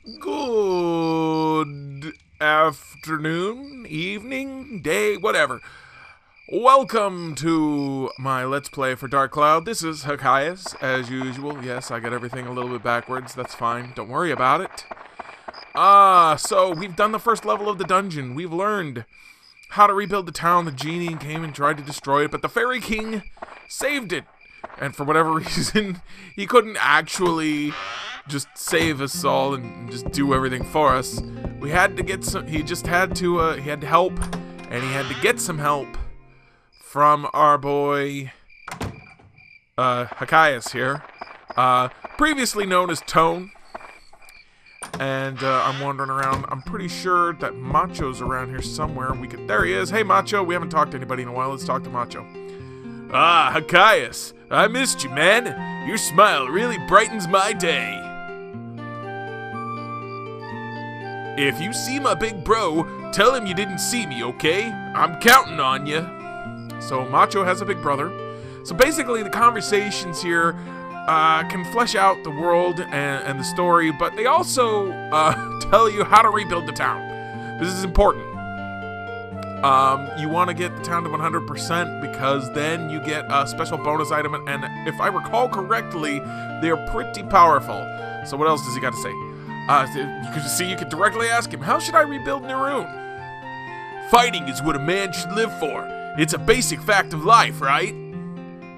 Good afternoon, evening, day, whatever. Welcome to my Let's Play for Dark Cloud. This is Hokius, as usual. Yes, I got everything a little bit backwards. That's fine. Don't worry about it. So we've done the first level of the dungeon. We've learned how to rebuild the town. The genie came and tried to destroy it, but the Fairy King saved it. And for whatever reason, he couldn't actually just save us all and just do everything for us. We had to get some, he had to help, and he had to get some help from our boy, Hokius here, previously known as Tone. And, I'm wandering around. I'm pretty sure that Macho's around here somewhere. There he is. Hey, Macho, we haven't talked to anybody in a while. Let's talk to Macho. Ah, Hokius, I missed you, man. Your smile really brightens my day. If you see my big bro, tell him you didn't see me, okay? I'm counting on you. So Macho has a big brother. So basically the conversations here can flesh out the world and the story, but they also tell you how to rebuild the town. This is important. You want to get the town to 100% because then you get a special bonus item, and if I recall correctly, they're pretty powerful. So what else does he got to say? You could directly ask him, how should I rebuild Naroon? Fighting is what a man should live for. It's a basic fact of life, right?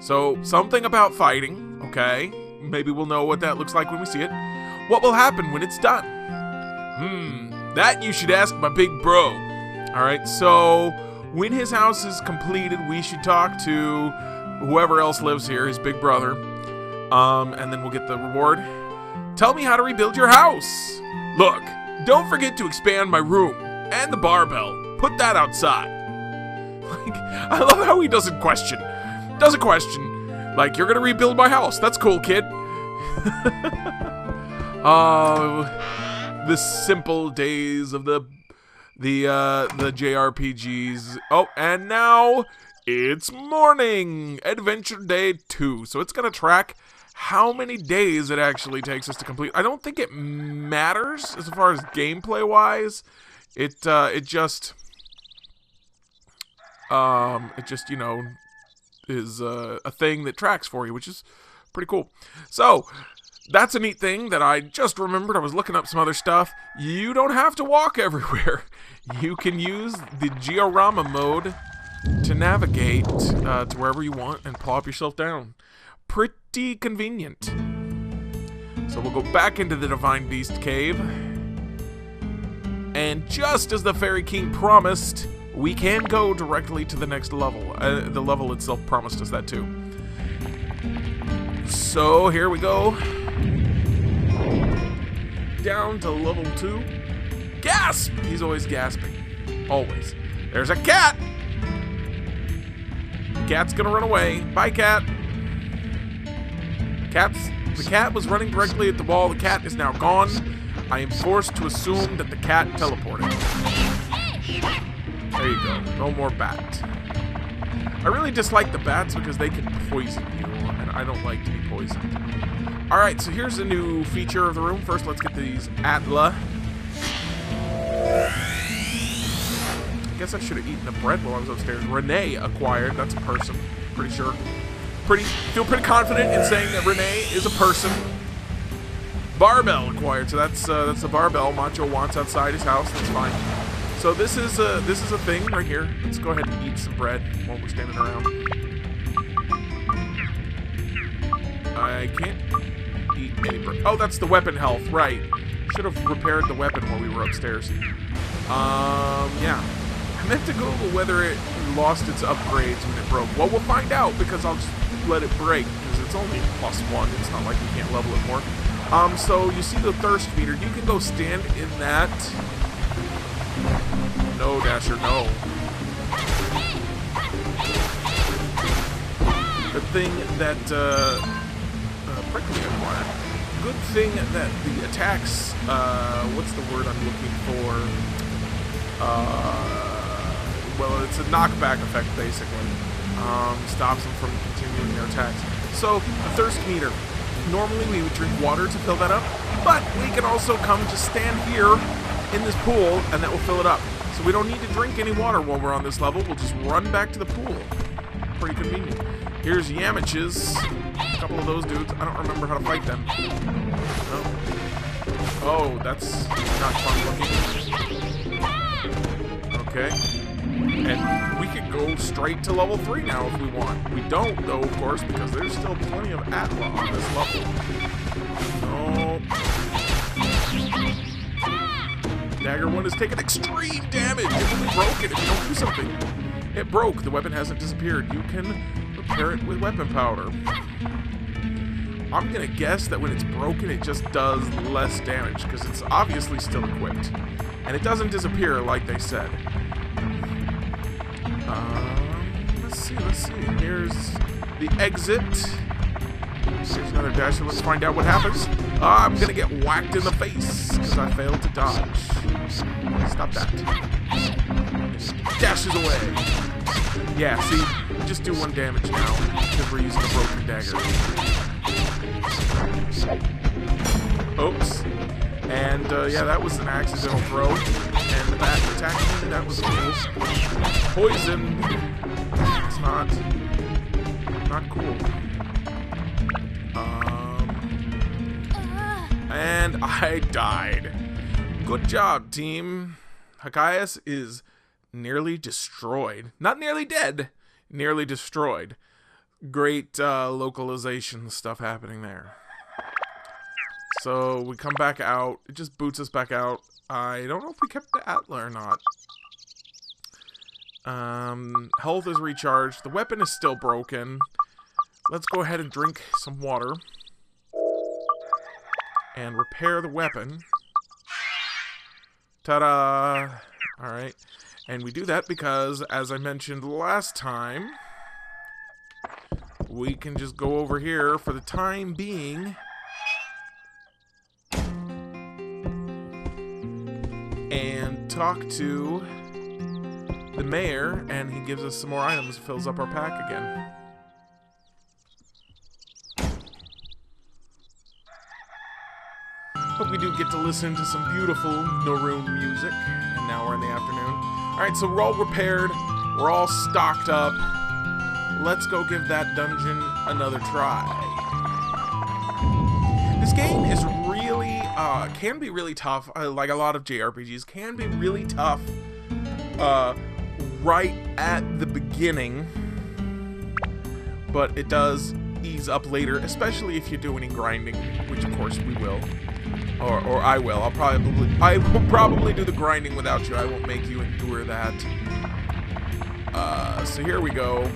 So, something about fighting, okay? Maybe we'll know what that looks like when we see it. What will happen when it's done? That you should ask my big bro. Alright, so when his house is completed, we should talk to whoever else lives here, his big brother. And then we'll get the reward. Tell me how to rebuild your house. Look, don't forget to expand my room and the barbell. Put that outside. Like, I love how he doesn't question. Doesn't question. Like, you're gonna rebuild my house. That's cool, kid. Oh, the simple days of the JRPGs. Oh, and now it's morning. Adventure Day 2. So it's gonna track how many days it actually takes us to complete. I don't think it matters as far as gameplay wise. It just you know, is a thing that tracks for you, which is pretty cool. So that's a neat thing that I just remembered. I was looking up some other stuff. You don't have to walk everywhere. You can use the Georama mode to navigate to wherever you want and plop yourself down. Pretty convenient. So we'll go back into the Divine Beast Cave. And just as the Fairy King promised, we can go directly to the next level. The level itself promised us that too. So here we go. Down to level 2. Gasp! He's always gasping. Always. There's a cat! Cat's gonna run away. Bye, cat. The cat was running directly at the wall. The cat is now gone. I am forced to assume that the cat teleported. There you go. No more bat. I really dislike the bats because they can poison you, and I don't like to be poisoned. Alright, so here's a new feature of the room. First, let's get these Atla. I guess I should have eaten the bread while I was upstairs. Renee acquired. That's a person. Pretty sure. Feel pretty confident in saying that Renee is a person. Barbell acquired. So that's the barbell Macho wants outside his house. That's fine. So this is a thing right here. Let's go ahead and eat some bread while we're standing around. I can't eat any bread. Oh, that's the weapon health, right? Should have repaired the weapon while we were upstairs. Yeah. I meant to Google whether it lost its upgrades when it broke. Well, we'll find out because I'll just let it break because it's only +1. It's not like we can't level it more. So you see the thirst meter. You can go stand in that. No, Dasher, no. Good thing that, prickly acquired. Good thing that the attacks, what's the word I'm looking for? Well, it's a knockback effect, basically. Stops them from continuing their attacks. So, a thirst meter. normally we would drink water to fill that up, but we can also come just stand here in this pool and that will fill it up. So we don't need to drink any water while we're on this level. We'll just run back to the pool. Pretty convenient. Here's Yamiches. A couple of those dudes. I don't remember how to fight them. No. Oh, that's not fun looking. Okay. And we could go straight to level 3 now if we want. We don't, though, of course, because there's still plenty of Atla on this level. No. Dagger 1 is taking extreme damage. It will be broken if you don't do something. It broke. The weapon hasn't disappeared. You can repair it with weapon powder. I'm going to guess that when it's broken, it just does less damage, because it's obviously still equipped. And it doesn't disappear like they said. Let's see. Here's the exit. There's another dasher. Let's find out what happens. I'm going to get whacked in the face, because I failed to dodge. Stop that. Dashes away. Yeah, see, we just do 1 damage now, because we're using a broken dagger. Oops. And, yeah, that was an accidental throw. And that attacked me, that was cool. Poison. It's not cool. And I died. Good job, team. Hokius is nearly destroyed. Not nearly dead. Nearly destroyed. Great localization stuff happening there. So we come back out. It just boots us back out. I don't know if we kept the Atla or not. Health is recharged. The weapon is still broken. Let's go ahead and drink some water. And repair the weapon. Ta-da! Alright. And we do that because, as I mentioned last time, we can just go over here for the time being and talk to the mayor, and he gives us some more items, fills up our pack again. Hope we do get to listen to some beautiful Naroon music, and now we're in the afternoon. Alright, so we're all repaired, we're all stocked up. Let's go give that dungeon another try. This game is really, can be really tough, like a lot of JRPGs, can be really tough right at the beginning, but it does ease up later, especially if you do any grinding, which of course we will. Or I will. I will probably do the grinding without you. I won't make you endure that. So here we go.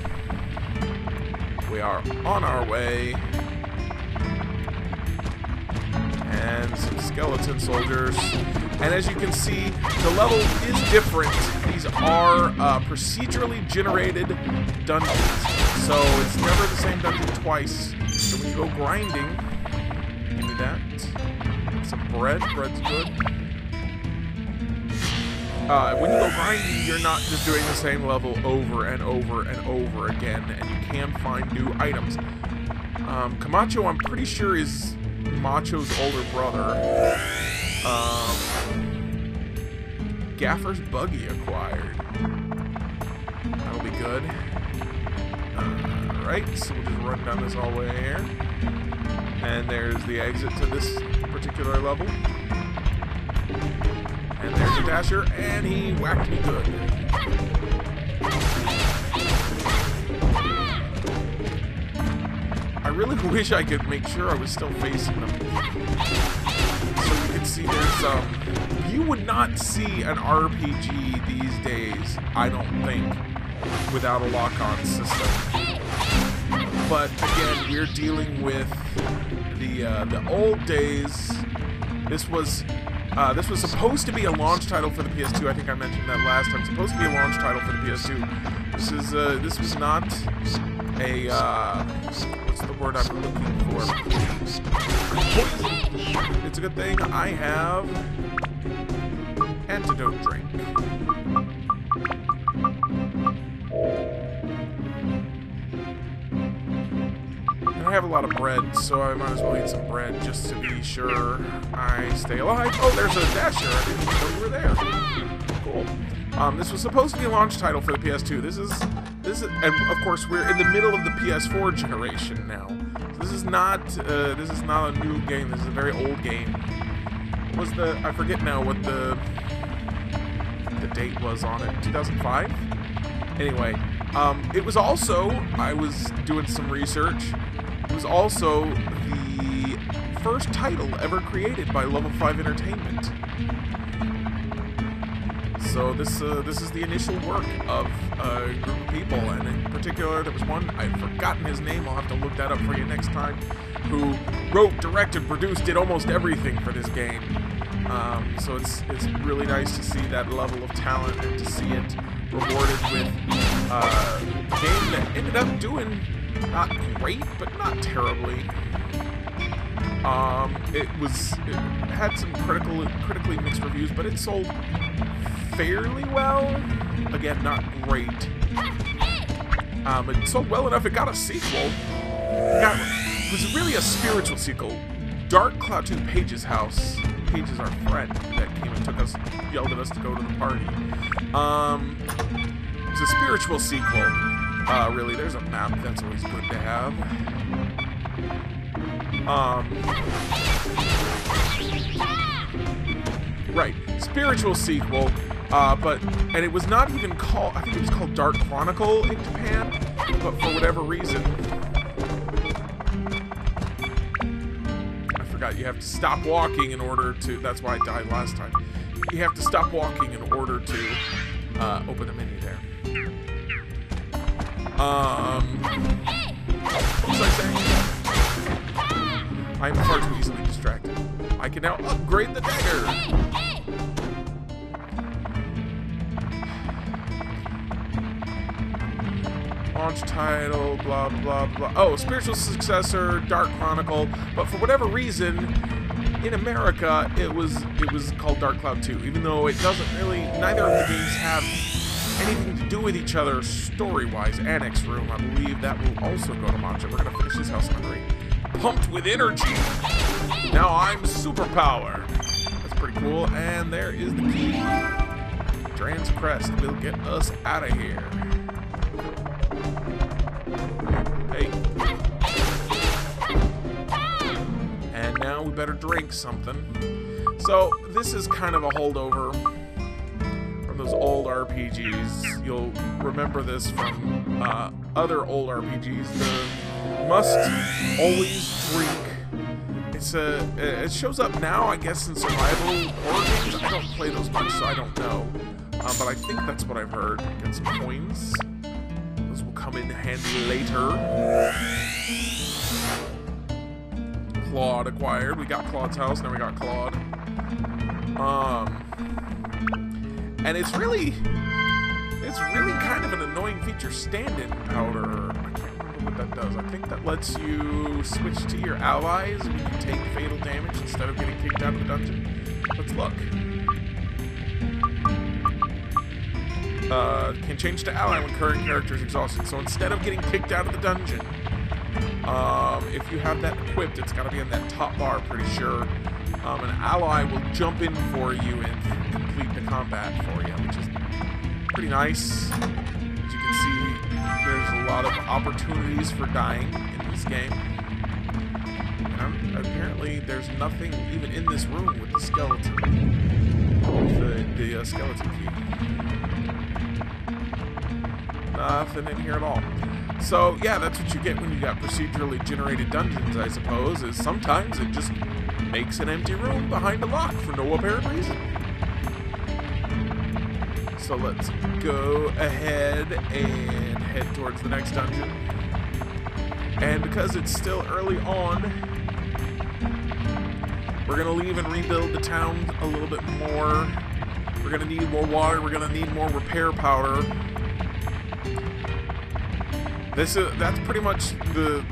We are on our way. And some skeleton soldiers. And as you can see, the level is different. These are procedurally generated dungeons. So it's never the same dungeon twice. So when you go grinding, give me that. Some bread. Bread's good. When you go grinding, you're not just doing the same level over and over and over again, and you can find new items. Camacho, I'm pretty sure, is Macho's older brother. Gaffer's buggy acquired. That'll be good. Alright, so we'll just run down this hallway here. And there's the exit to this particular level. And there's a dasher, and he whacked me good. I really wish I could make sure I was still facing them. So you can see there's you would not see an RPG these days, I don't think, without a lock-on system. But again, we're dealing with the old days. This was supposed to be a launch title for the PS2. I think I mentioned that last time. Supposed to be a launch title for the PS2. This was not a what's the word I'm looking for? It's a good thing I have antidote drink. And I have a lot of bread, so I might as well eat some bread just to be sure I stay alive. Oh, there's a dasher. I didn't even know you were there. Cool. This was supposed to be a launch title for the PS2. This is, and of course we're in the middle of the PS4 generation now. So this is not a new game. This is a very old game. What was I forget now what the date was on it. 2005. Anyway, it was also, I was doing some research. It was also the first title ever created by Level 5 Entertainment. So this is the initial work of a group of people, and in particular there was one, I've forgotten his name, I'll have to look that up for you next time, who wrote, directed, produced, did almost everything for this game. So it's really nice to see that level of talent and to see it rewarded with a game that ended up doing not great, but not terribly. It had some critically mixed reviews, but it sold fairly well. Again, not great. It sold well enough. It got a sequel. It was really a spiritual sequel. Dark Cloud 2 Paige's house. Paige is our friend that came and took us, yelled at us to go to the party. It's a spiritual sequel. Really, there's a map. That's always good to have. Right, spiritual sequel. And it was not even called, I think it was called Dark Chronicle in Japan, but for whatever reason, I forgot, you have to stop walking in order to, that's why I died last time. You have to stop walking in order to open the menu there. What was I saying? I'm far too easily distracted. I can now upgrade the dagger! Launch title, blah, blah, blah. Oh, spiritual successor, Dark Chronicle. But for whatever reason, in America, it was called Dark Cloud 2. Even though it doesn't really, neither of the games have anything to do with each other story-wise. Annex Room, I believe that will also go to Matcha. We're going to finish this house in a hurry. Pumped with energy. Now I'm superpower. That's pretty cool. And there is the key. Dran's Crest will get us out of here. Hey. And now we better drink something. So this is kind of a holdover from those old RPGs. You'll remember this from other old RPGs. The must always drink. It shows up now, I guess, in survival horror games. I don't play those much, so I don't know. But I think that's what I've heard. Get some coins. Those will come in handy later. Claude acquired. We got Claude's house, now we got Claude. And it's really kind of an annoying feature. Stand-in powder. I can't remember what that does. I think that lets you switch to your allies and you can take fatal damage instead of getting kicked out of the dungeon. Let's look. Can change to ally when current character is exhausted. So instead of getting kicked out of the dungeon, if you have that equipped, it's got to be on that top bar, pretty sure. An ally will jump in for you and complete the combat for you, which is pretty nice. As you can see, there's a lot of opportunities for dying in this game. And apparently, there's nothing even in this room with the skeleton. With the skeleton key. Nothing in here at all. So, yeah, that's what you get when you got procedurally generated dungeons, I suppose, is sometimes it just makes an empty room behind a lock for no apparent reason. So let's go ahead and head towards the next dungeon. And because it's still early on, we're going to leave and rebuild the town a little bit more. We're going to need more water. We're going to need more repair powder. That's pretty much the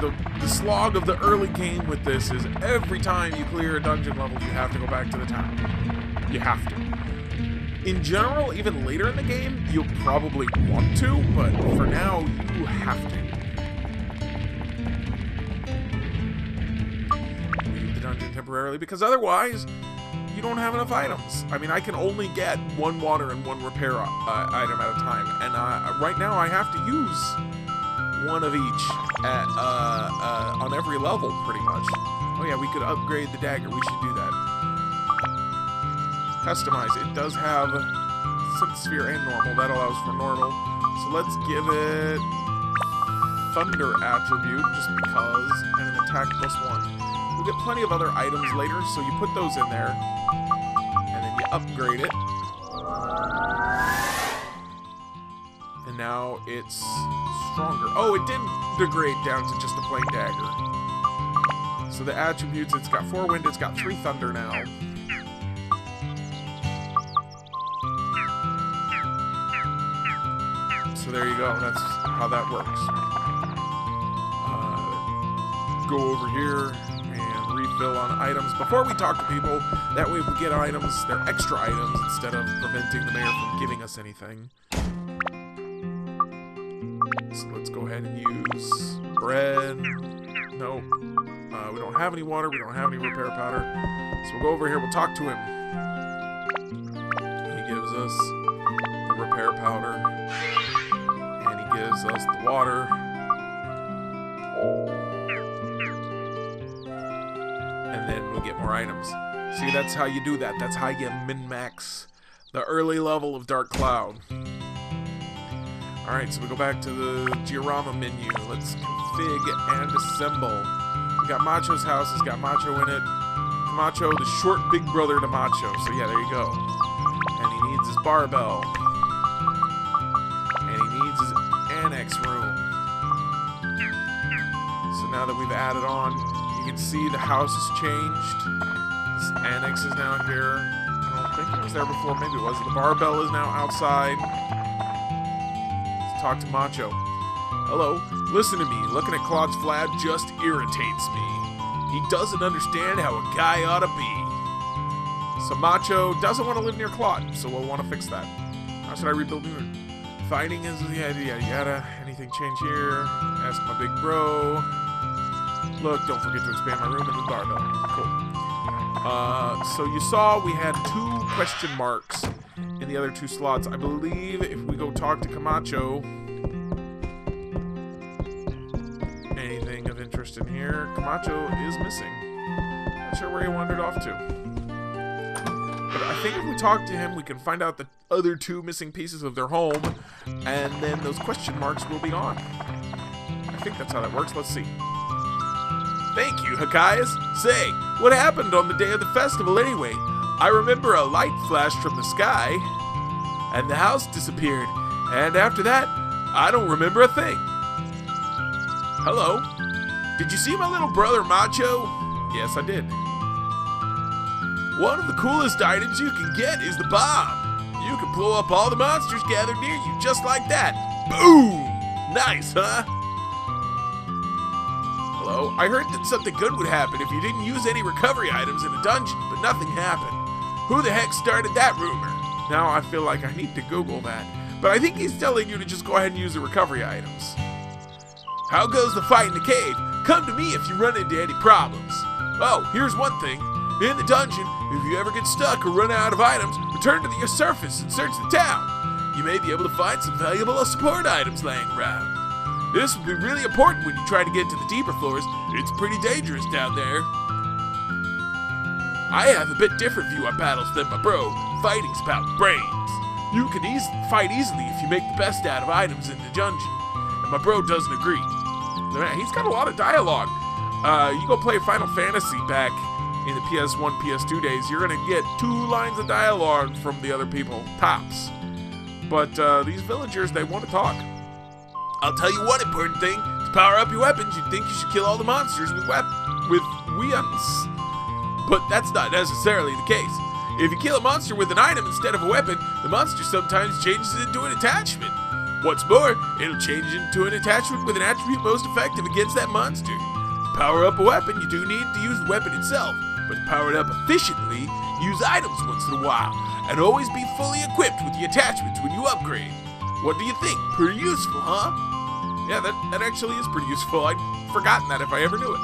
slog of the early game with this is every time you clear a dungeon level, you have to go back to the town. You have to. In general, even later in the game, you'll probably want to, but for now, you have to. temporarily, because otherwise you don't have enough items. I mean, I can only get 1 water and 1 repair item at a time, and right now I have to use 1 of each at on every level, pretty much. Oh yeah, we could upgrade the dagger. We should do that. Customize. It does have sphere and normal. That allows for normal. So let's give it thunder attribute, just because, and an attack +1. We'll get plenty of other items later, so you put those in there, and then you upgrade it. And now it's stronger. Oh, it did degrade down to just a plain dagger. So the attributes, it's got 4 wind, it's got 3 thunder now. So there you go, that's how that works. Go over here and refill on items before we talk to people. That way we get items, they're extra items, instead of preventing the mayor from giving us anything. So let's go ahead and use bread. Nope. We don't have any water, we don't have any repair powder. So we'll go over here, we'll talk to him. He gives us the repair powder. And he gives us the water. And then we'll get more items. See, that's how you do that. That's how you min-max the early level of Dark Cloud. Alright, so we go back to the diorama menu. Let's config and assemble. We got Macho's house. It's got Macho in it. Macho, the short big brother to Macho. So yeah, there you go. And he needs his barbell. And he needs his annex room. So now that we've added on, you can see the house has changed. This annex is now here. I don't think it was there before. Maybe it was. The barbell is now outside. Let's talk to Macho. Hello. Listen to me. Looking at Claude's flab just irritates me. He doesn't understand how a guy ought to be. So Macho doesn't want to live near Claude, so we'll want to fix that. How should I rebuild new? Fighting is yada yada yada. Anything change here? Ask my big bro. Look, don't forget to expand my room into the barbell. Cool. So you saw we had 2 question marks in the other 2 slots. I believe if we go talk to Camacho, anything of interest in here? Camacho is missing. Not sure where he wandered off to. But I think if we talk to him, we can find out the other 2 missing pieces of their home, and then those question marks will be gone. I think that's how that works. Let's see. Thank you, Hokius. Say, what happened on the day of the festival anyway? I remember a light flashed from the sky, and the house disappeared. And after that, I don't remember a thing. Hello? Did you see my little brother Macho? Yes, I did. One of the coolest items you can get is the bomb. You can blow up all the monsters gathered near you just like that. Boom! Nice, huh? Hello? I heard that something good would happen if you didn't use any recovery items in a dungeon, but nothing happened. Who the heck started that rumor? Now I feel like I need to Google that. But I think he's telling you to just go ahead and use the recovery items. How goes the fight in the cave? Come to me if you run into any problems. Oh, here's one thing. In the dungeon, if you ever get stuck or run out of items, return to the surface and search the town. You may be able to find some valuable support items laying around. This will be really important when you try to get to the deeper floors. It's pretty dangerous down there. I have a bit different view on battles than my bro. Fighting's about brains. You can fight easily if you make the best out of items in the dungeon. And my bro doesn't agree. Man, he's got a lot of dialogue. You go play Final Fantasy back in the PS1, PS2 days, you're going to get 2 lines of dialogue from the other people, tops. But these villagers, they want to talk. I'll tell you one important thing. To power up your weapons, you'd think you should kill all the monsters with weapons. But that's not necessarily the case. If you kill a monster with an item instead of a weapon, the monster sometimes changes into an attachment. What's more, it'll change into an attachment with an attribute most effective against that monster. To power up a weapon, you do need to use the weapon itself. But to power it up efficiently, use items once in a while, and always be fully equipped with the attachments when you upgrade. What do you think? Pretty useful, huh? Yeah, that actually is pretty useful. I'd forgotten that if I ever knew it.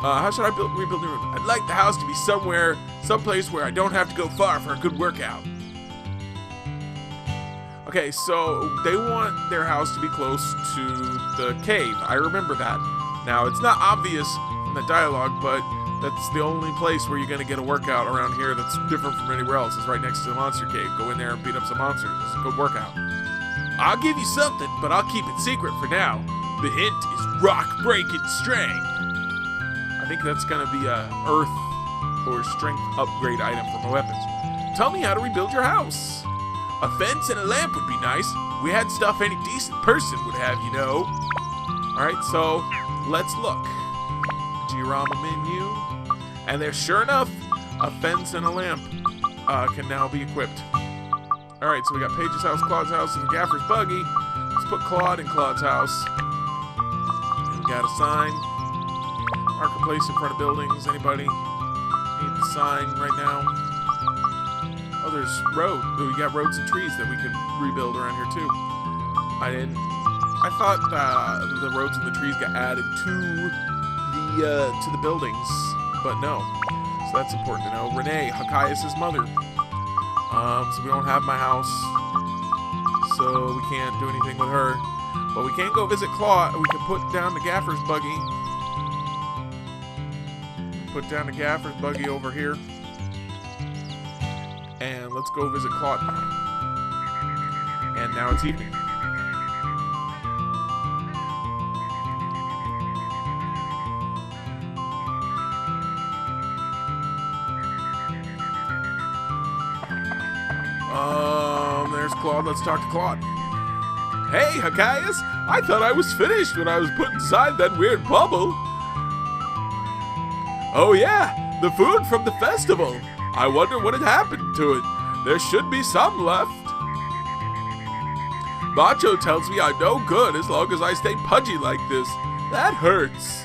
How should I rebuild the room? I'd like the house to be someplace where I don't have to go far for a good workout. Okay, so they want their house to be close to the cave. I remember that. Now, it's not obvious from the dialogue, but that's the only place where you're going to get a workout around here that's different from anywhere else. It's right next to the monster cave. Go in there and beat up some monsters. It's a good workout. I'll give you something, but I'll keep it secret for now. The hint is rock breaking strength. I think that's going to be a earth or strength upgrade item for my weapons. Tell me how to rebuild your house. A fence and a lamp would be nice. We had stuff any decent person would have, you know. Alright, so let's look. Diorama menu. And there's, sure enough, a fence and a lamp can now be equipped. Alright, so we got Paige's house, Claude's house, and Gaffer's buggy. Let's put Claude in Claude's house. And we got a sign. Marketplace in front of buildings. Anybody need the sign right now? Oh, there's road. We got roads and trees that we could rebuild around here too. I thought the roads and the trees got added to the buildings, but no. So that's important to know. Renee, Hokius' mother. So we don't have my house, so we can't do anything with her. But we can go visit Claude. We can put down the Gaffer's buggy. Put down the Gaffer's buggy over here. And let's go visit Claude. And now it's evening. There's Claude. Let's talk to Claude. Hey, Hokius! I thought I was finished when I was put inside that weird bubble. Oh yeah, the food from the festival. I wonder what had happened to it. There should be some left. Macho tells me I'm no good as long as I stay pudgy like this. That hurts.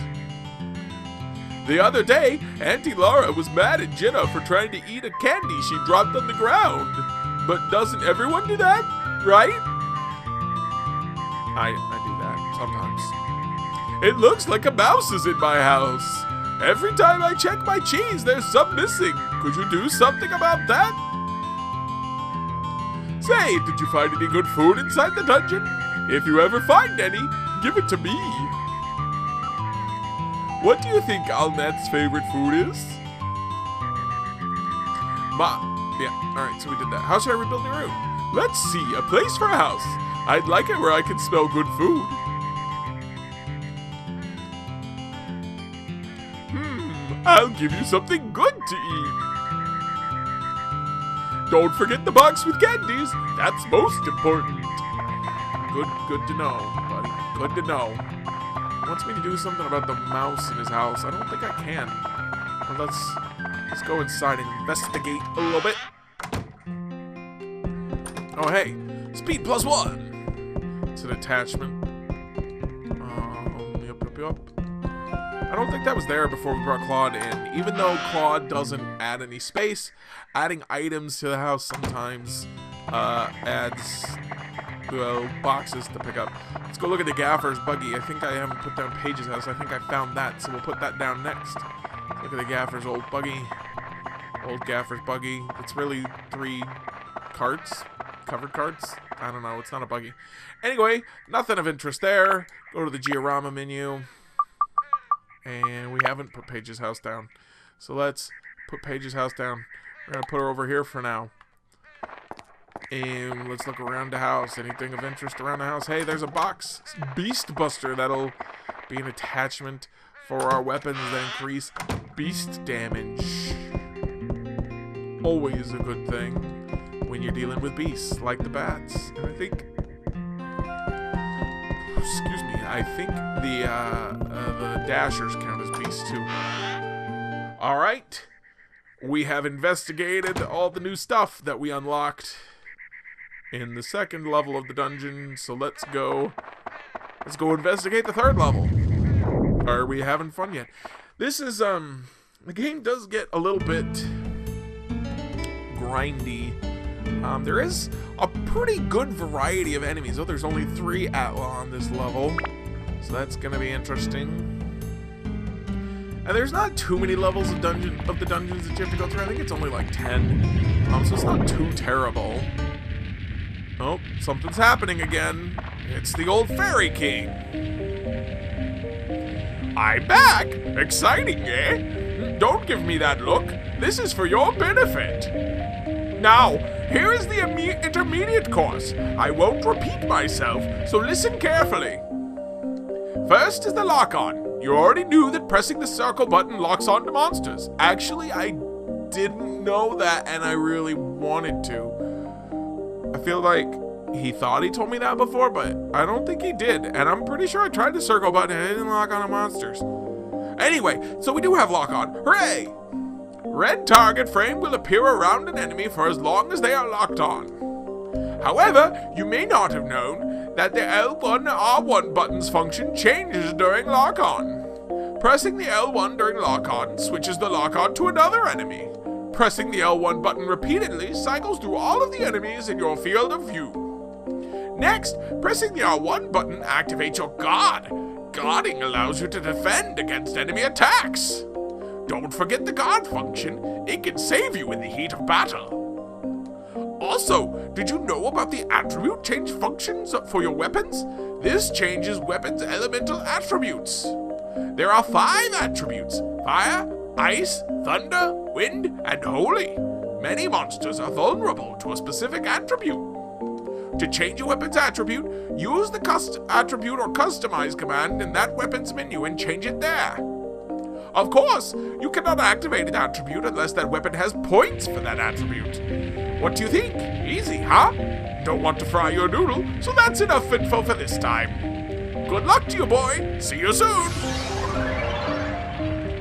The other day, Auntie Laura was mad at Jenna for trying to eat a candy she dropped on the ground. But doesn't everyone do that, right? I do that sometimes. It looks like a mouse is in my house. Every time I check my cheese, there's some missing. Could you do something about that? Say, did you find any good food inside the dungeon? If you ever find any, give it to me. What do you think Alnet's favorite food is? Yeah, alright, so we did that. How should I rebuild the room? Let's see, a place for a house. I'd like it where I can smell good food. I'll give you something good to eat. Don't forget the box with candies. That's most important. Good to know, buddy. Good to know. He wants me to do something about the mouse in his house. I don't think I can. Well, let's go inside and investigate a little bit. Oh, hey. Speed +1. It's an attachment. Yup. I don't think that was there before we brought Claude in. Even though Claude doesn't add any space, adding items to the house sometimes adds, well, boxes to pick up. Let's go look at the Gaffer's buggy. I think I haven't put down Paige's house. I think I found that, so we'll put that down next. Look at the Gaffer's old buggy. Old Gaffer's buggy. It's really 3 carts. Covered carts? I don't know. It's not a buggy. Anyway, nothing of interest there. Go to the diorama menu. And we haven't put Paige's house down. So let's put Paige's house down. We're going to put her over here for now. And let's look around the house. Anything of interest around the house? Hey, there's a box. Beast Buster. That'll be an attachment for our weapons that increase beast damage. Always a good thing when you're dealing with beasts, like the bats. And I think... Excuse me, I think the dashers count as beasts too. Alright. We have investigated all the new stuff that we unlocked in the second level of the dungeon, so let's go investigate the third level. Are we having fun yet? This is, the game does get a little bit grindy. There is a pretty good variety of enemies. Oh, there's only 3 Atla on this level, so that's gonna be interesting. And there's not too many levels of the dungeons that you have to go through. I think it's only like 10. So it's not too terrible. Oh, something's happening again. It's the old Fairy King. I'm back! Exciting, eh? Don't give me that look. This is for your benefit. Now, here is the intermediate course. I won't repeat myself, so listen carefully. First is the lock-on. You already knew that pressing the circle button locks onto monsters. Actually, I didn't know that, and I really wanted to. I feel like he thought he told me that before, but I don't think he did. And I'm pretty sure I tried the circle button and it didn't lock on to monsters. Anyway, so we do have lock-on. Hooray! Red target frame will appear around an enemy for as long as they are locked on. However, you may not have known that the L1 R1 buttons function changes during lock-on. Pressing the L1 during lock-on switches the lock-on to another enemy. Pressing the L1 button repeatedly cycles through all of the enemies in your field of view. Next, pressing the R1 button activates your guard. Guarding allows you to defend against enemy attacks. Don't forget the guard function. It can save you in the heat of battle. Also, did you know about the attribute change functions for your weapons? This changes weapons' elemental attributes. There are 5 attributes: fire, ice, thunder, wind, and holy. Many monsters are vulnerable to a specific attribute. To change a weapon's attribute, use the attribute or customize command in that weapon's menu and change it there. Of course, you cannot activate an attribute unless that weapon has points for that attribute. What do you think? Easy, huh? Don't want to fry your noodle, so that's enough info for this time. Good luck to you, boy. See you soon.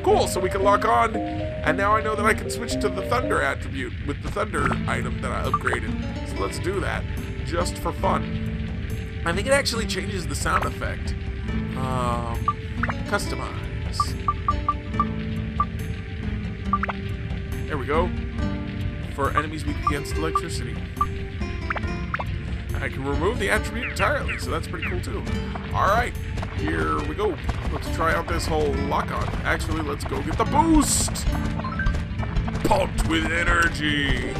Cool, so we can lock on, and now I know that I can switch to the thunder attribute with the thunder item that I upgraded. So let's do that, just for fun. I think it actually changes the sound effect. Customize. There we go. For enemies weak against electricity. I can remove the attribute entirely, so that's pretty cool too. Alright, here we go. Let's try out this whole lock-on. Actually, let's go get the boost! Pumped with energy!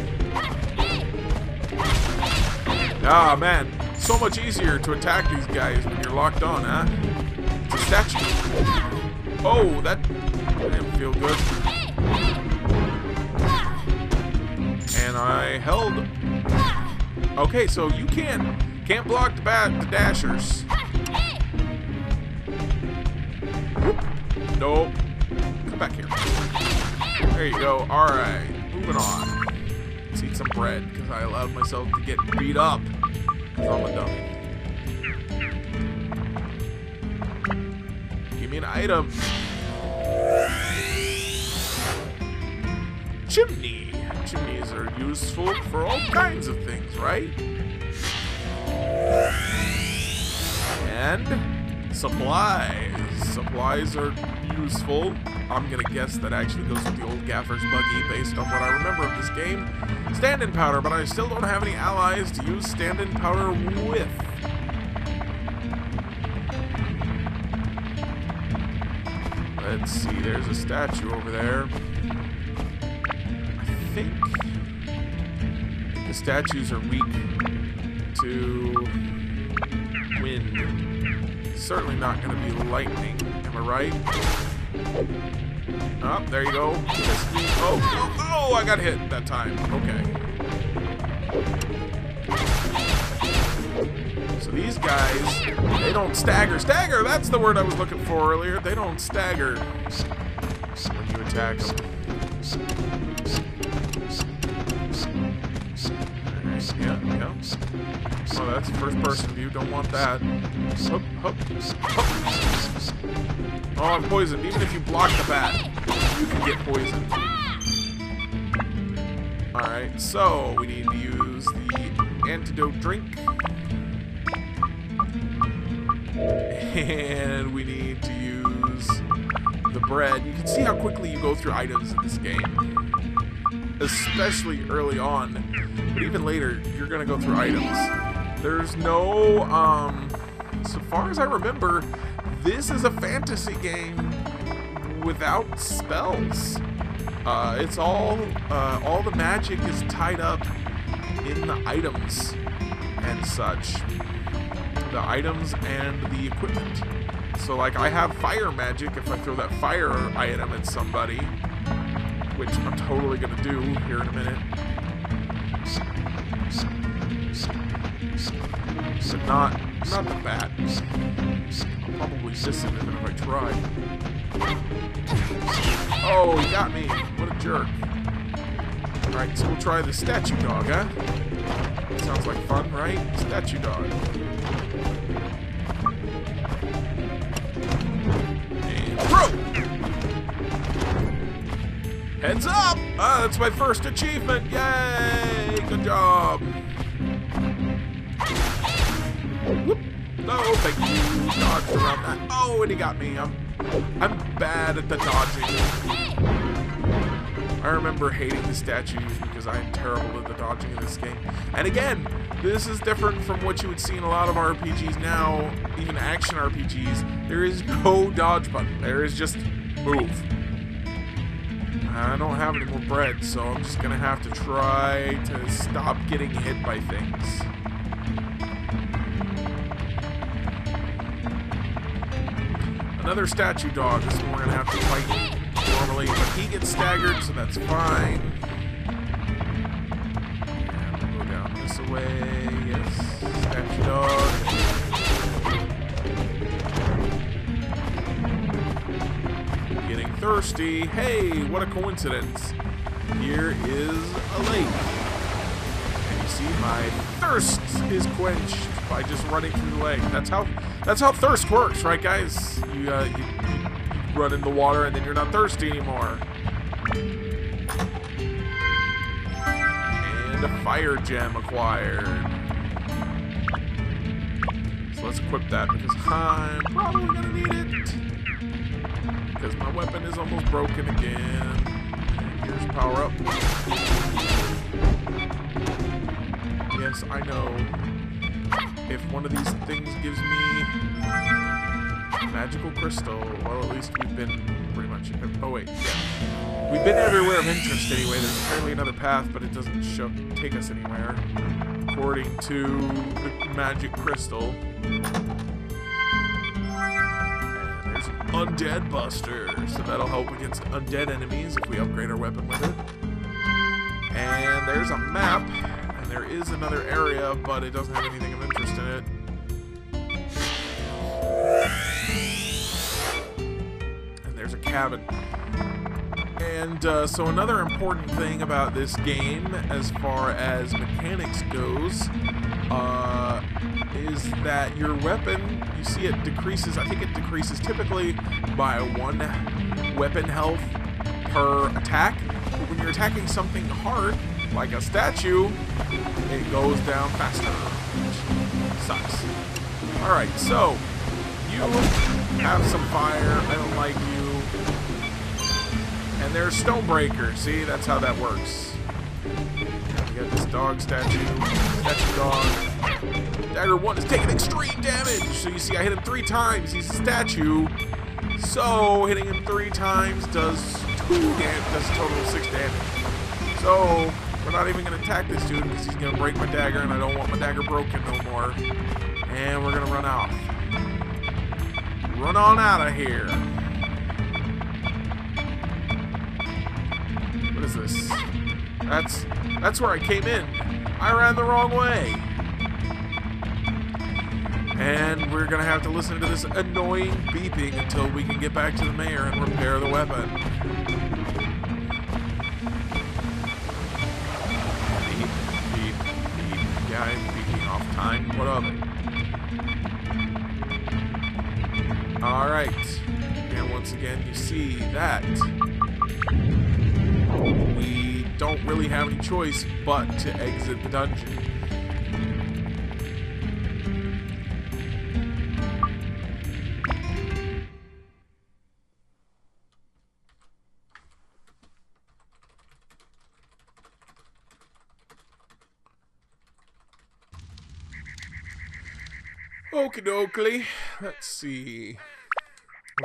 Ah, man. So much easier to attack these guys when you're locked on, huh? It's a statue. Oh, that didn't feel good. And I held. Okay, so you can't block the dashers. Nope. Come back here. There you go. All right, moving on. Let's eat some bread because I allowed myself to get beat up because I'm a dummy. Give me an item. Chimney. Chimneys are useful for all kinds of things, right? And supplies. Supplies are useful. I'm gonna guess that actually goes with the old gaffer's buggy based on what I remember of this game. Stand-in powder, but I still don't have any allies to use stand-in powder with. Let's see, there's a statue over there. I think the statues are weak to wind. Certainly not going to be lightning. Am I right? Oh, there you go. Oh, I got hit that time. Okay. So these guys, they don't stagger. Stagger, that's the word I was looking for earlier. They don't stagger when you attack them. Yeah. Oh, that's first person view. Don't want that. Hup, hup, hup. Oh, I'm poisoned. Even if you block the bat, you can get poisoned. Alright, so we need to use the antidote drink. And we need to use the bread. You can see how quickly you go through items in this game. Especially early on. But even later, you're gonna go through items. There's no, so far as I remember, this is a fantasy game without spells. It's all the magic is tied up in the items and such. The items and the equipment. So like I have fire magic if I throw that fire item at somebody, which I'm totally gonna do here in a minute. But not the bat. I'll probably miss it even if I try. Oh, he got me. What a jerk. Alright, so we'll try the statue dog, huh? Sounds like fun, right? Statue dog. And throw! Heads up! Ah, that's my first achievement! Yay! Good job! Whoop! No, thank you. Dodged around that. Oh, and he got me. I'm bad at the dodging. I remember hating the statues because I am terrible at the dodging in this game. And again, this is different from what you would see in a lot of RPGs now, even action RPGs. There is no dodge button. There is just move. I don't have any more bread, so I'm just gonna have to try to stop getting hit by things. Another statue dog. This one we're gonna have to fight normally, but he gets staggered, so that's fine. And we'll go down this way. Yes, statue dog. Getting thirsty. Hey, what a coincidence. Here is a lake. And you see my thirst is quenched by just running through the lake. That's how thirst works, right, guys? You run in the water and then you're not thirsty anymore. And a fire gem acquired. So let's equip that because I'm probably gonna need it. Because my weapon is almost broken again. And here's power up. Yes, I know. If one of these things gives me magical crystal, well, at least we've been pretty much... Oh, wait, yeah. We've been everywhere of interest anyway. There's apparently another path, but it doesn't take us anywhere, according to the magic crystal. And there's an undead buster, so that'll help against undead enemies if we upgrade our weapon with it. And there's a map. There is another area, but it doesn't have anything of interest in it. And there's a cabin. And so another important thing about this game, as far as mechanics goes, is that your weapon, you see it decreases, I think it decreases typically by 1 weapon health per attack. But when you're attacking something hard, like a statue, it goes down faster, which sucks. Alright, so, you have some fire, I don't like you. And there's Stonebreaker, see, that's how that works. You got this dog statue dog. Dagger 1 is taking extreme damage! So you see I hit him 3 times, he's a statue. So, hitting him 3 times does a total of 6 damage. So, we're not even going to attack this dude because he's going to break my dagger and I don't want my dagger broken no more. And we're going to run off. Run on out of here. What is this? That's where I came in. I ran the wrong way. And we're going to have to listen to this annoying beeping until we can get back to the mayor and repair the weapon. Yeah, I'm beeping off time. What of it? Alright. And once again, you see that we don't really have any choice but to exit the dungeon. Okie dokie. Let's see.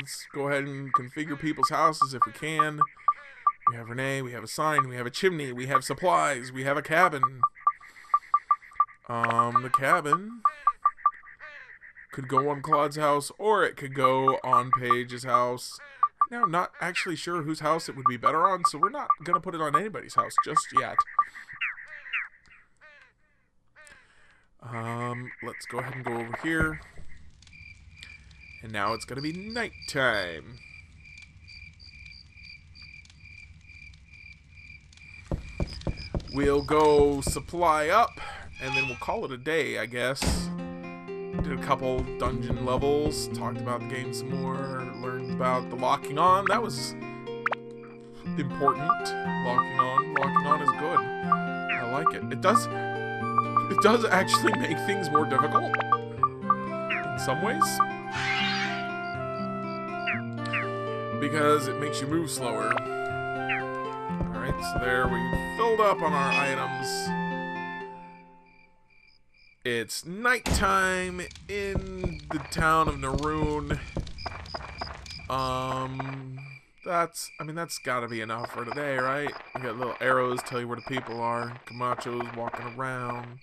Let's go ahead and configure people's houses if we can. We have Renee, we have a sign, we have a chimney, we have supplies, we have a cabin. The cabin could go on Claude's house, or it could go on Paige's house. Now, I'm not actually sure whose house it would be better on, so we're not going to put it on anybody's house just yet. Let's go ahead and go over here. And now it's going to be nighttime. We'll go supply up, and then we'll call it a day, I guess. Did a couple dungeon levels, talked about the game some more, learned about the locking on. That was important. Locking on is good. I like it. It does actually make things more difficult in some ways, because it makes you move slower. Alright, so there we filled up on our items. It's nighttime in the town of Naroon. That's gotta be enough for today, right? We got little arrows tell you where the people are. Camacho's walking around.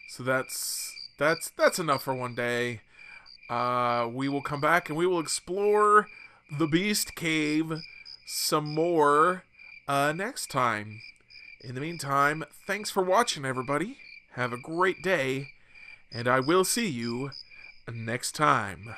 So that's enough for one day. We will come back and we will explore the Beast Cave some more next time. In the meantime, thanks for watching, everybody. Have a great day, and I will see you next time.